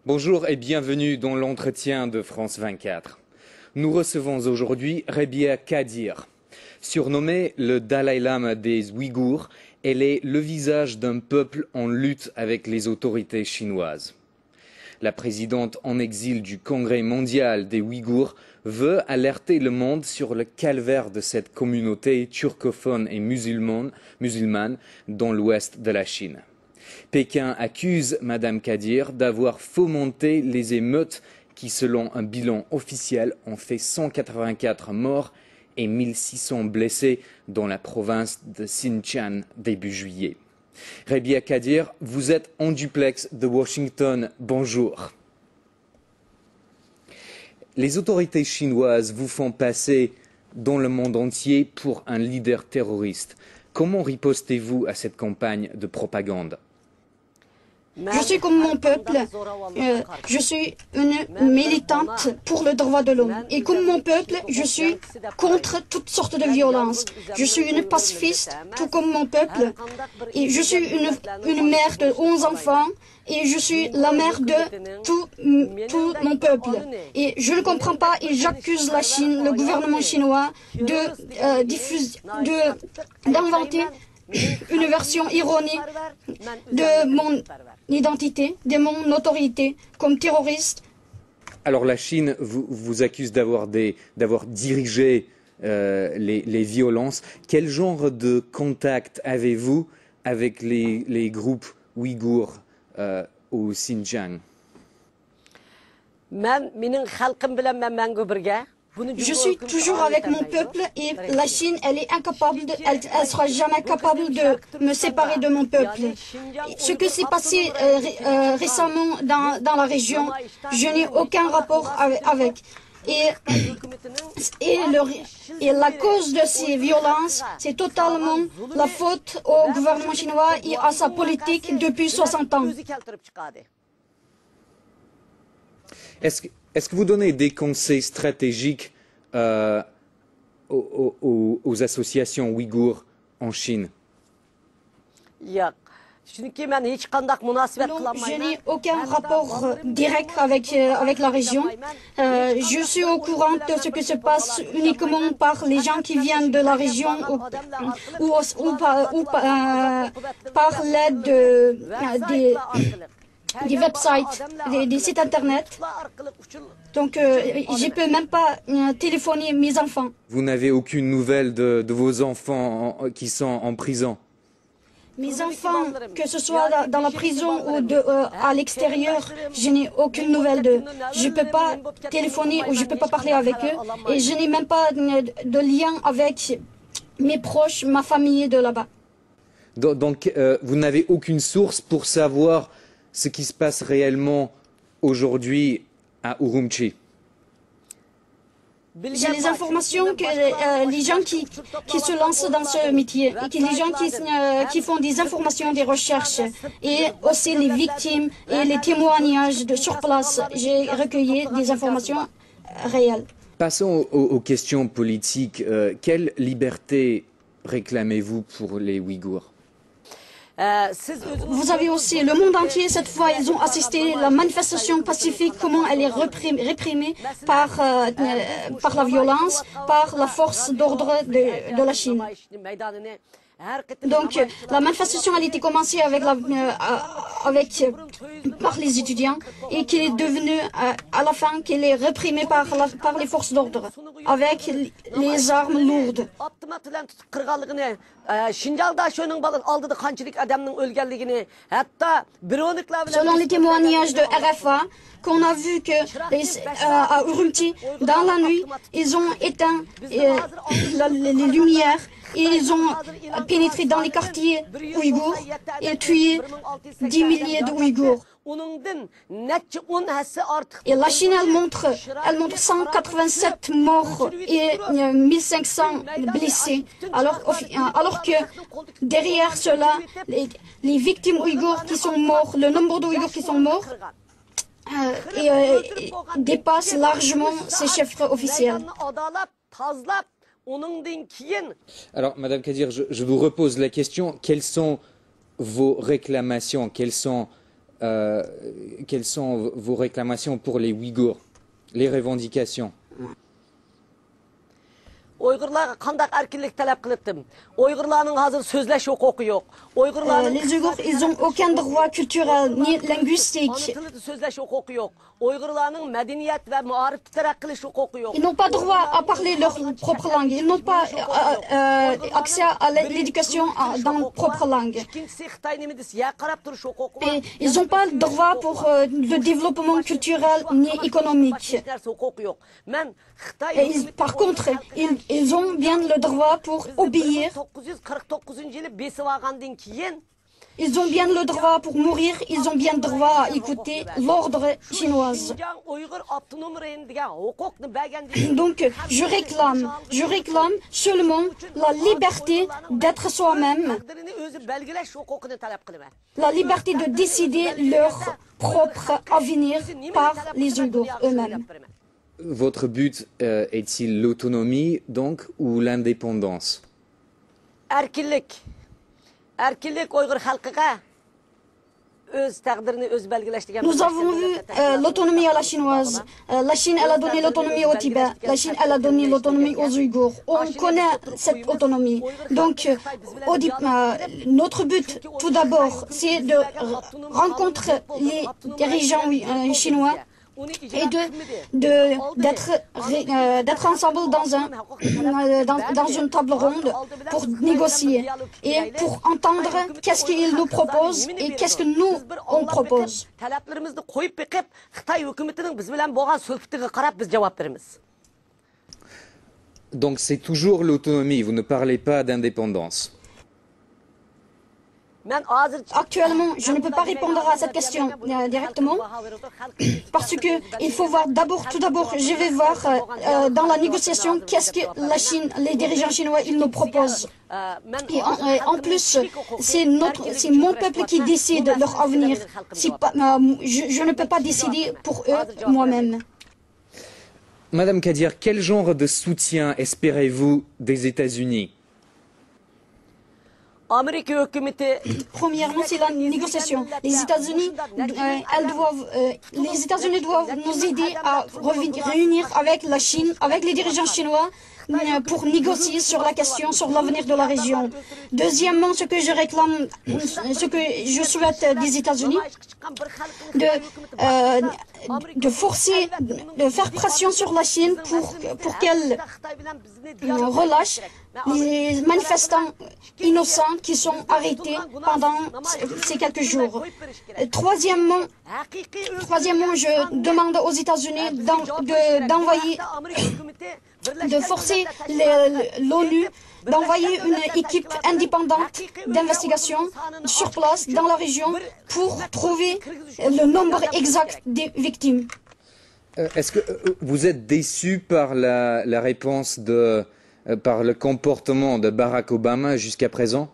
Bonjour et bienvenue dans l'entretien de France 24. Nous recevons aujourd'hui Rebia Kadir. Surnommée le Dalai Lama des Ouïghours, elle est le visage d'un peuple en lutte avec les autorités chinoises. La présidente en exil du Congrès mondial des Ouïghours veut alerter le monde sur le calvaire de cette communauté turcophone et musulmane dans l'ouest de la Chine. Pékin accuse Madame Kadir d'avoir fomenté les émeutes qui, selon un bilan officiel, ont fait 184 morts et 1600 blessés dans la province de Xinjiang début juillet. Rebia Kadir, vous êtes en duplex de Washington. Bonjour. Les autorités chinoises vous font passer dans le monde entier pour un leader terroriste. Comment ripostez-vous à cette campagne de propagande ? Je suis comme mon peuple, je suis une militante pour le droit de l'homme. Et comme mon peuple, je suis contre toutes sortes de violences. Je suis une pacifiste, tout comme mon peuple. Et je suis une mère de 11 enfants. Et je suis la mère de tout mon peuple. Et je ne comprends pas et j'accuse la Chine, le gouvernement chinois, d'inventer une version ironique de mon identité, de mon autorité comme terroriste. Alors la Chine vous accuse d'avoir dirigé les violences. Quel genre de contact avez-vous avec les groupes ouïghours au Xinjiang? Je suis toujours avec mon peuple et la Chine, elle sera jamais capable de me séparer de mon peuple. Ce que s'est passé récemment dans la région, je n'ai aucun rapport avec. Et la cause de ces violences, c'est totalement la faute au gouvernement chinois et à sa politique depuis 60 ans. Est-ce que vous donnez des conseils stratégiques aux associations ouïghours en Chine? Non, je n'ai aucun rapport direct avec la région. Je suis au courant de ce qui se passe uniquement par les gens qui viennent de la région ou par l'aide des websites, des sites internet. Donc, je ne peux même pas téléphoner mes enfants. Vous n'avez aucune nouvelle de vos enfants qui sont en prison? Mes enfants, que ce soit dans la prison ou à l'extérieur, je n'ai aucune nouvelle d'eux. Je ne peux pas téléphoner ou je ne peux pas parler avec eux. Et je n'ai même pas de lien avec mes proches, ma famille de là-bas. Donc, vous n'avez aucune source pour savoir ce qui se passe réellement aujourd'hui à Urumqi? J'ai les informations que les gens qui se lancent dans ce métier et que les gens qui font des informations, des recherches et aussi les victimes et les témoignages sur place. J'ai recueilli des informations réelles. Passons aux questions politiques. Quelle liberté réclamez-vous pour les Ouïghours? Vous avez aussi le monde entier, cette fois, ils ont assisté à la manifestation pacifique, comment elle est réprimée par la violence, par la force d'ordre de la Chine. Donc, la manifestation a été commencée par les étudiants et qui est devenue, à la fin, qu'elle est réprimée par les forces d'ordre, avec les armes lourdes. Selon les témoignages de RFA, qu'on a vu que à Urumqi, dans la nuit, ils ont éteint les lumières et ils ont pénétré dans les quartiers ouïghours et tué 10 milliers de Ouïghours. Et la Chine, elle montre 187 morts et 1500 blessés. Alors que derrière cela, les victimes ouïghours qui sont morts, le nombre d'Ouïghours qui sont morts, dépasse largement ces chiffres officiels. Alors, Madame Kadir, je vous repose la question. Quelles sont vos réclamations? Quelles sont vos réclamations pour les Ouïghours? Les revendications? Uygurlarga qandaq erkinlik talep qılıptım. Uygurlarning hazır sözleş hukuku yok. Uygurlarning Les Ouïghours, ils n'ont aucun droit culturel ni linguistique. Sözleş hukuku yok. Uygurlarning medeniyet ve muarif terakki qilish hukuku yok. Ils n'ont pas droit à parler leur propre langue. Ils n'ont pas accès à l'éducation dans leur propre langue. Et ils n'ont pas le droit pour le développement culturel ni économique. Et par contre, ils ont bien le droit pour obéir. Ils ont bien le droit pour mourir, ils ont bien le droit à écouter l'ordre chinois. Donc, je réclame seulement la liberté d'être soi-même, la liberté de décider leur propre avenir par les Ouïghours eux-mêmes. Votre but est-il l'autonomie, donc, ou l'indépendance? Nous avons eu l'autonomie à la chinoise. La Chine, elle a donné l'autonomie au Tibet. La Chine, elle a donné l'autonomie aux Ouïghours. On connaît cette autonomie. Donc, notre but, tout d'abord, c'est de rencontrer les dirigeants chinois et d'être ensemble dans une table ronde pour négocier et pour entendre qu'est-ce qu'ils nous proposent et qu'est-ce que nous on propose. Donc c'est toujours l'autonomie, vous ne parlez pas d'indépendance. Actuellement, je ne peux pas répondre à cette question directement parce que il faut voir tout d'abord, je vais voir dans la négociation qu'est-ce que la Chine, les dirigeants chinois, ils nous proposent. Et en plus, c'est mon peuple qui décide leur avenir. Je ne peux pas décider pour eux moi-même. Madame Kadir, quel genre de soutien espérez-vous des États-Unis? Premièrement, c'est la négociation. Les États-Unis doivent nous aider à réunir avec la Chine, avec les dirigeants chinois, pour négocier sur la question, sur l'avenir de la région. Deuxièmement, ce que je réclame, ce que je souhaite des États-Unis, de forcer, de faire pression sur la Chine pour qu'elle relâche les manifestants innocents qui sont arrêtés pendant ces quelques jours. Troisièmement, je demande aux États-Unis de forcer l'ONU d'envoyer une équipe indépendante d'investigation sur place dans la région pour trouver le nombre exact des victimes. Est-ce que vous êtes déçu par la réponse par le comportement de Barack Obama jusqu'à présent?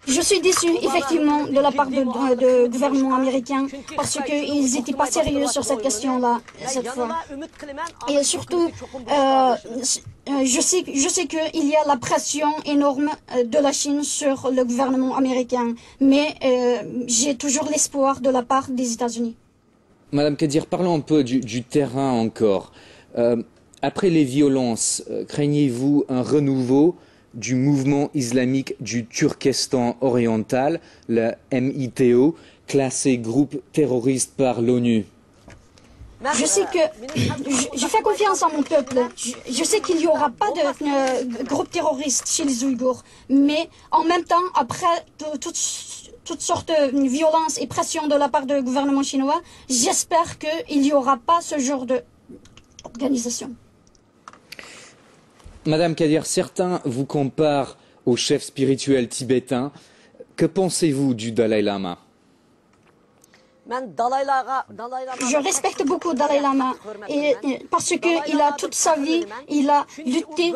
Je suis déçu effectivement de la part du gouvernement américain parce qu'ils n'étaient pas sérieux sur cette question-là cette fois. Et surtout, je sais qu'il y a la pression énorme de la Chine sur le gouvernement américain, mais j'ai toujours l'espoir de la part des États-Unis. Madame Kadir, parlons un peu du terrain encore. Après les violences, craignez-vous un renouveau du mouvement islamique du Turkestan oriental, le MITO, classé groupe terroriste par l'ONU? Je sais que je fais confiance à mon peuple. Je sais qu'il n'y aura pas de groupe terroriste chez les Ouïghours. Mais en même temps, après toutes sortes de violences et pressions de la part du gouvernement chinois, j'espère qu'il n'y aura pas ce genre d'organisation. Madame Kadir, certains vous comparent au chef spirituel tibétain. Que pensez-vous du Dalai Lama? Je respecte beaucoup Dalai Lama parce qu'il a toute sa vie, il a lutté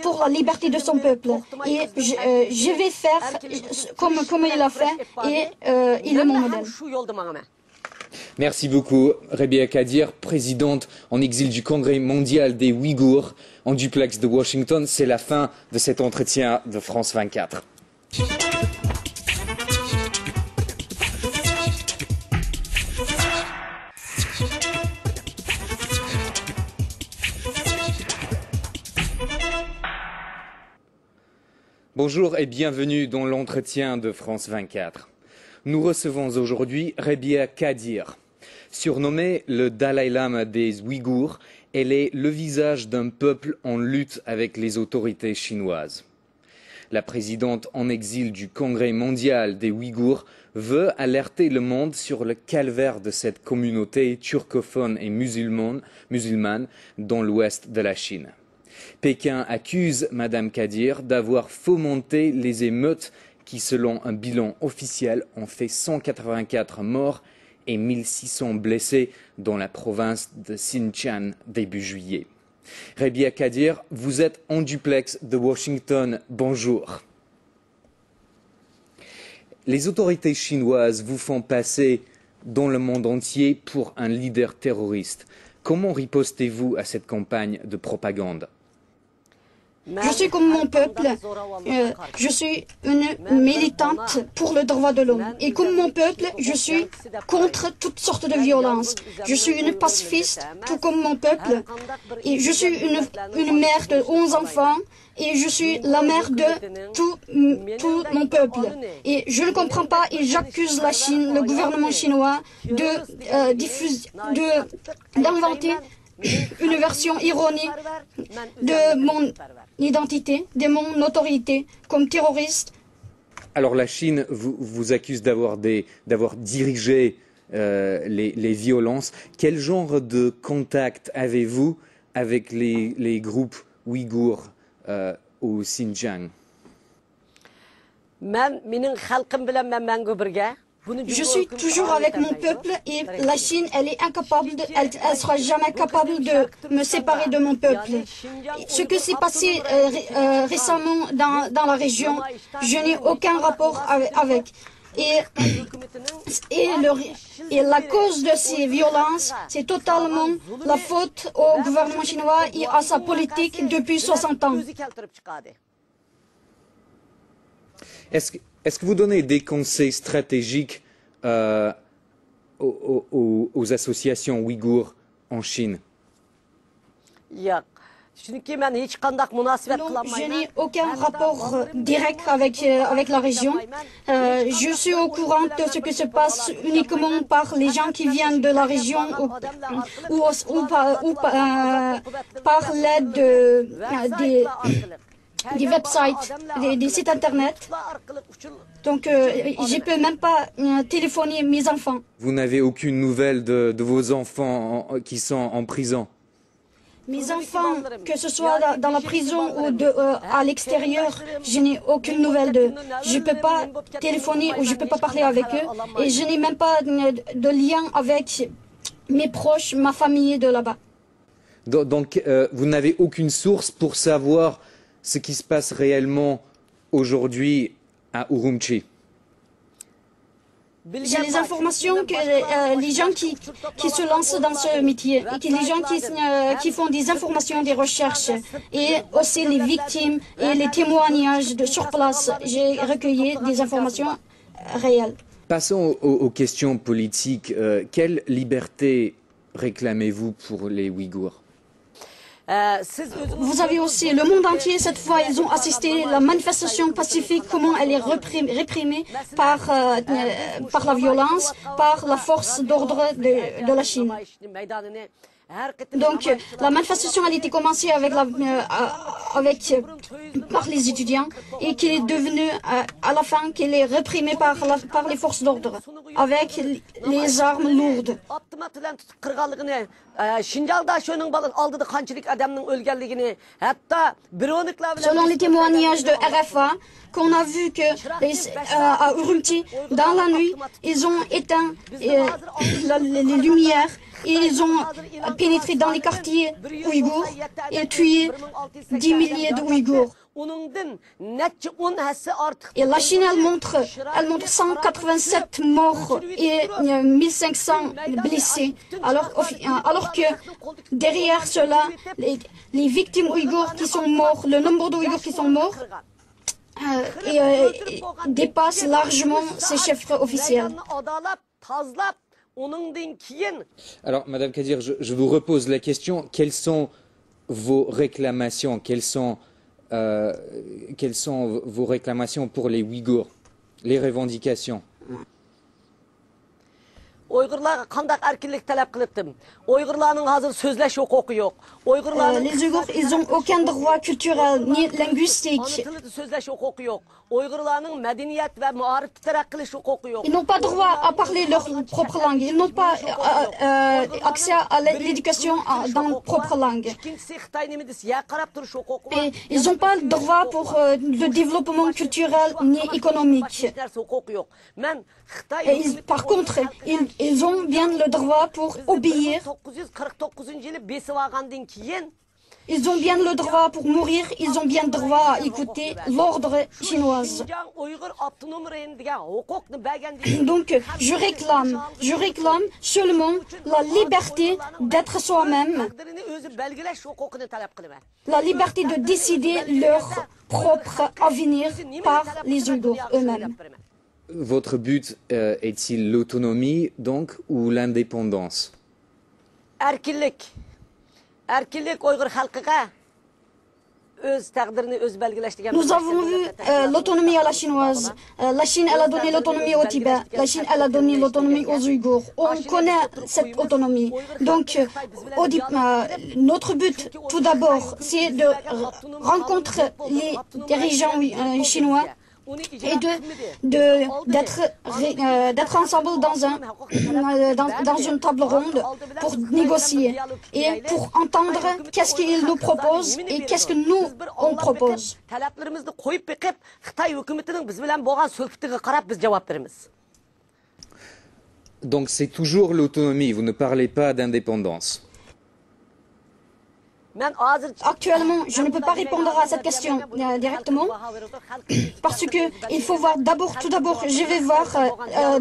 pour la liberté de son peuple. Et je vais faire comme il a fait et il est mon modèle. Merci beaucoup, Rebia Kadir, présidente en exil du Congrès mondial des Ouïghours, en duplex de Washington. C'est la fin de cet entretien de France 24. Bonjour et bienvenue dans l'entretien de France 24. Nous recevons aujourd'hui Rebia Kadir. Surnommée le Dalai Lama des Ouïghours, elle est le visage d'un peuple en lutte avec les autorités chinoises. La présidente en exil du Congrès mondial des Ouïghours veut alerter le monde sur le calvaire de cette communauté turcophone et musulmane dans l'ouest de la Chine. Pékin accuse Madame Kadir d'avoir fomenté les émeutes qui, selon un bilan officiel, ont fait 184 morts et 1600 blessés dans la province de Xinjiang début juillet. Rebia Kadir, vous êtes en duplex de Washington. Bonjour. Les autorités chinoises vous font passer dans le monde entier pour un leader terroriste. Comment ripostez-vous à cette campagne de propagande ? Je suis comme mon peuple, je suis une militante pour le droit de l'homme. Et comme mon peuple, je suis contre toutes sortes de violences. Je suis une pacifiste, tout comme mon peuple. Et je suis une mère de 11 enfants et je suis la mère de tout mon peuple. Et je ne comprends pas et j'accuse la Chine, le gouvernement chinois, d'inventer une version ironique de mon identité, de mon autorité comme terroriste. Alors la Chine vous accuse d'avoir dirigé les violences. Quel genre de contact avez-vous avec les groupes ouïghours au Xinjiang? Je suis toujours avec mon peuple et la Chine, elle est incapable, elle sera jamais capable de me séparer de mon peuple. Ce que s'est passé récemment dans la région, je n'ai aucun rapport avec. Et la cause de ces violences, c'est totalement la faute au gouvernement chinois et à sa politique depuis 60 ans. Est-ce que vous donnez des conseils stratégiques aux associations ouïghours en Chine? Non, je n'ai aucun rapport direct avec la région. Je suis au courant de ce qui se passe uniquement par les gens qui viennent de la région ou par l'aide des websites, des sites internet. Donc, je ne peux même pas téléphoner mes enfants. Vous n'avez aucune nouvelle de vos enfants qui sont en prison? Mes enfants, que ce soit dans la prison ou à l'extérieur, je n'ai aucune nouvelle d'eux. Je ne peux pas téléphoner ou je ne peux pas parler avec eux. Et je n'ai même pas de lien avec mes proches, ma famille de là-bas. Donc, vous n'avez aucune source pour savoir ce qui se passe réellement aujourd'hui à Urumqi? J'ai les informations que les gens qui se lancent dans ce métier et que les gens qui font des informations, des recherches et aussi les victimes et les témoignages sur place. J'ai recueilli des informations réelles. Passons aux questions politiques. Quelle liberté réclamez-vous pour les Ouïghours? Vous avez aussi le monde entier, cette fois, ils ont assisté à la manifestation pacifique, comment elle est réprimée par la violence, par la force d'ordre de la Chine. Donc, la manifestation a été commencée par les étudiants et qui est devenue, à la fin, qu'elle est réprimée par les forces d'ordre, avec les armes lourdes. Selon les témoignages de RFA, qu'on a vu à Urumqi, dans la nuit, ils ont éteint les lumières et ils ont pénétré dans les quartiers ouïghours et tué 10 milliers de Ouïghours. Et la Chine, elle montre 187 morts et 1500 blessés. Alors que derrière cela, les victimes ouïghours qui sont morts, le nombre d'Ouïghours qui sont morts, dépasse largement ces chiffres officiels. Alors, Madame Kadir, je vous repose la question. Quelles sont vos réclamations? Quelles sont vos réclamations pour les Ouïghours? Les revendications? Les Ouïghours, ils n'ont aucun droit culturel ni linguistique. Ils n'ont pas droit à parler leur propre langue. Ils n'ont pas accès à l'éducation dans leur propre langue. Et ils n'ont pas le droit pour le développement culturel ni économique. Par contre, ils ont bien le droit pour obéir. Ils ont bien le droit pour mourir, ils ont bien le droit à écouter l'ordre chinois. Donc, je réclame seulement la liberté d'être soi-même, la liberté de décider leur propre avenir par les Ouïghours eux-mêmes. Votre but est-il l'autonomie, donc, ou l'indépendance? Nous avons vu l'autonomie à la chinoise. La Chine, elle a donné l'autonomie au Tibet. La Chine, elle a donné l'autonomie aux Ouïghours. On connaît cette autonomie. Donc, notre but, tout d'abord, c'est de rencontrer les dirigeants chinois et d'être ensemble dans une table ronde pour négocier et pour entendre qu'est-ce qu'ils nous proposent et qu'est-ce que nous on propose. Donc c'est toujours l'autonomie, vous ne parlez pas d'indépendance. Actuellement, je ne peux pas répondre à cette question directement parce que il faut voir tout d'abord, je vais voir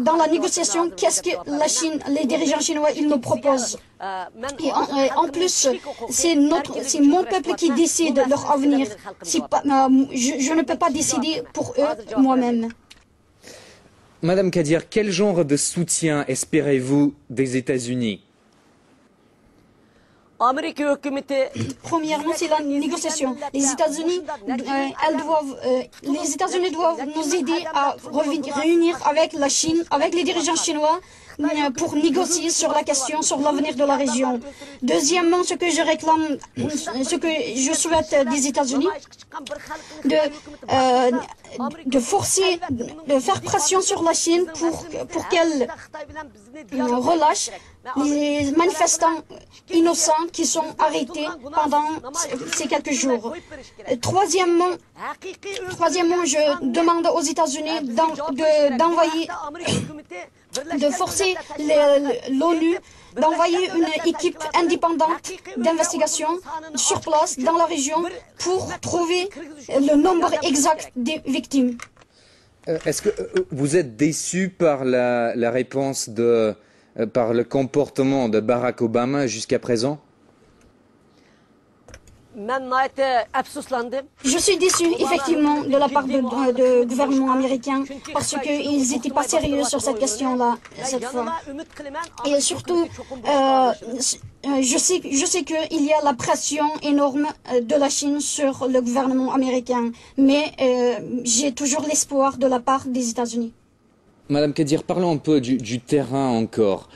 dans la négociation qu'est-ce que la Chine, les dirigeants chinois, ils nous proposent. Et en plus, c'est mon peuple qui décide leur avenir. Je ne peux pas décider pour eux moi-même. Madame Kadir, quel genre de soutien espérez-vous des États-Unis? Premièrement, c'est la négociation. Les États-Unis doivent nous aider à réunir avec la Chine, avec les dirigeants chinois, pour négocier sur la question, sur l'avenir de la région. Deuxièmement, ce que je réclame, ce que je souhaite des États-Unis, de forcer, de faire pression sur la Chine pour qu'elle relâche les manifestants innocents qui sont arrêtés pendant ces quelques jours. Troisièmement, je demande aux États-Unis de forcer l'ONU d'envoyer une équipe indépendante d'investigation sur place dans la région pour trouver le nombre exact des victimes. Est-ce que vous êtes déçu par la réponse par le comportement de Barack Obama jusqu'à présent? Je suis déçu, effectivement, de la part du gouvernement américain parce qu'ils n'étaient pas sérieux sur cette question-là, cette fois. Et surtout, je sais qu'il y a la pression énorme de la Chine sur le gouvernement américain, mais j'ai toujours l'espoir de la part des États-Unis. Madame Kadir, parlons un peu du terrain encore.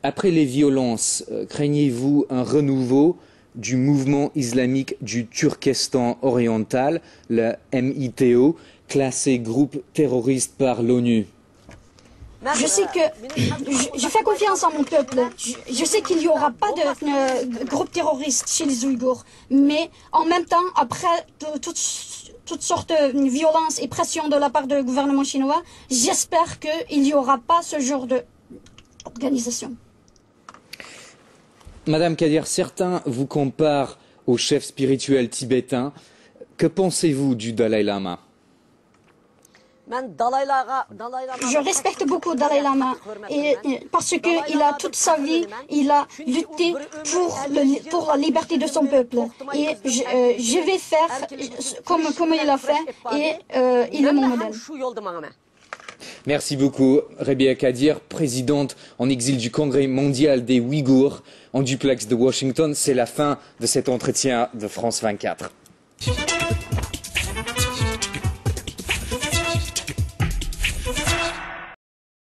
Après les violences, craignez-vous un renouveau du mouvement islamique du Turkestan oriental, le MITO, classé groupe terroriste par l'ONU? Je sais que je fais confiance en mon peuple. Je sais qu'il n'y aura pas de groupe terroriste chez les Ouïghours. Mais en même temps, après toutes sortes de violences et pressions de la part du gouvernement chinois, j'espère qu'il n'y aura pas ce genre d'organisation. Madame Kadir, certains vous comparent au chef spirituel tibétain. Que pensez-vous du Dalai Lama? Je respecte beaucoup Dalai Lama parce qu'il a toute sa vie, il a lutté pour la liberté de son peuple. Et je vais faire comme il a fait et il est mon modèle. Merci beaucoup, Rebia Kadir, présidente en exil du Congrès mondial des Ouïghours en duplex de Washington. C'est la fin de cet entretien de France 24.